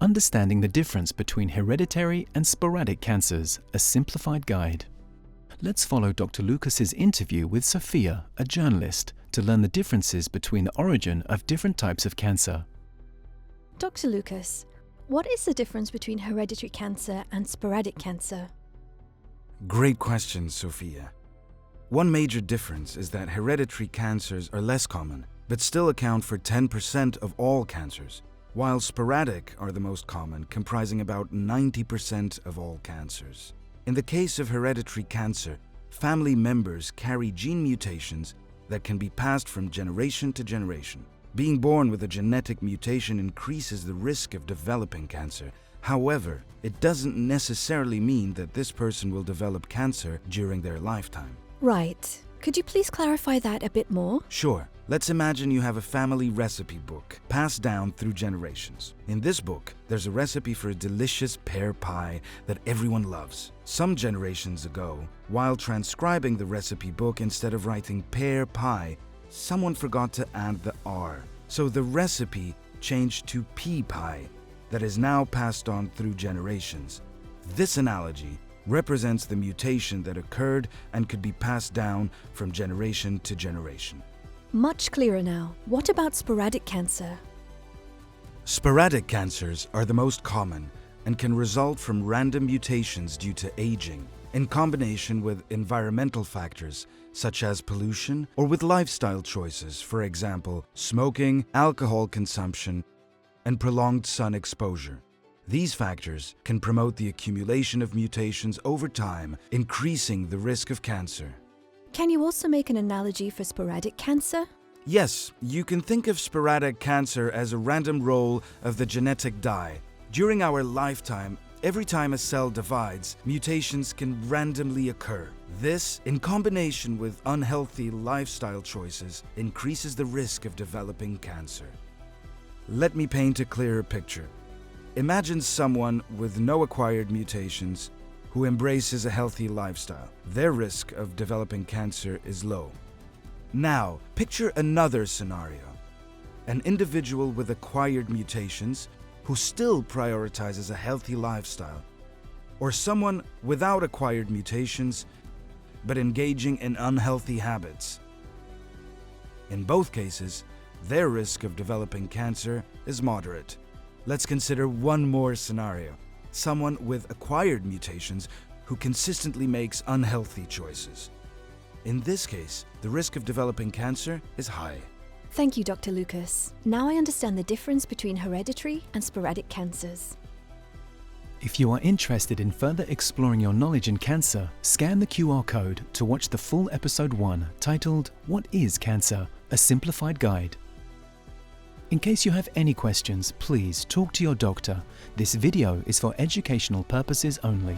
Understanding the difference between hereditary and sporadic cancers, a simplified guide. Let's follow Dr. Lucas's interview with Sofia, a journalist, to learn the differences between the origin of different types of cancer. Dr. Lucas, what is the difference between hereditary cancer and sporadic cancer? Great question, Sofia. One major difference is that hereditary cancers are less common, but still account for 10% of all cancers, while sporadic are the most common, comprising about 90% of all cancers. In the case of hereditary cancer, family members carry gene mutations that can be passed from generation to generation. Being born with a genetic mutation increases the risk of developing cancer. However, it doesn't necessarily mean that this person will develop cancer during their lifetime. Right. Could you please clarify that a bit more? Sure. Let's imagine you have a family recipe book passed down through generations. In this book, there's a recipe for a delicious pear pie that everyone loves. Some generations ago, while transcribing the recipe book, instead of writing pear pie, someone forgot to add the R. So the recipe changed to pea pie that is now passed on through generations. This analogy represents the mutation that occurred and could be passed down from generation to generation. Much clearer now. What about sporadic cancer? Sporadic cancers are the most common and can result from random mutations due to aging, in combination with environmental factors such as pollution or with lifestyle choices, for example, smoking, alcohol consumption, and prolonged sun exposure. These factors can promote the accumulation of mutations over time, increasing the risk of cancer. Can you also make an analogy for sporadic cancer? Yes, you can think of sporadic cancer as a random roll of the genetic die. During our lifetime, every time a cell divides, mutations can randomly occur. This, in combination with unhealthy lifestyle choices, increases the risk of developing cancer. Let me paint a clearer picture. Imagine someone with no acquired mutations who embraces a healthy lifestyle. Their risk of developing cancer is low. Now, picture another scenario. An individual with acquired mutations who still prioritizes a healthy lifestyle, or someone without acquired mutations but engaging in unhealthy habits. In both cases, their risk of developing cancer is moderate. Let's consider one more scenario. Someone with acquired mutations who consistently makes unhealthy choices. In this case, the risk of developing cancer is high. Thank you, Dr. Lucas. Now I understand the difference between hereditary and sporadic cancers. If you are interested in further exploring your knowledge in cancer, scan the QR code to watch the full episode 1 titled "What is Cancer? A Simplified Guide." In case you have any questions, please talk to your doctor. This video is for educational purposes only.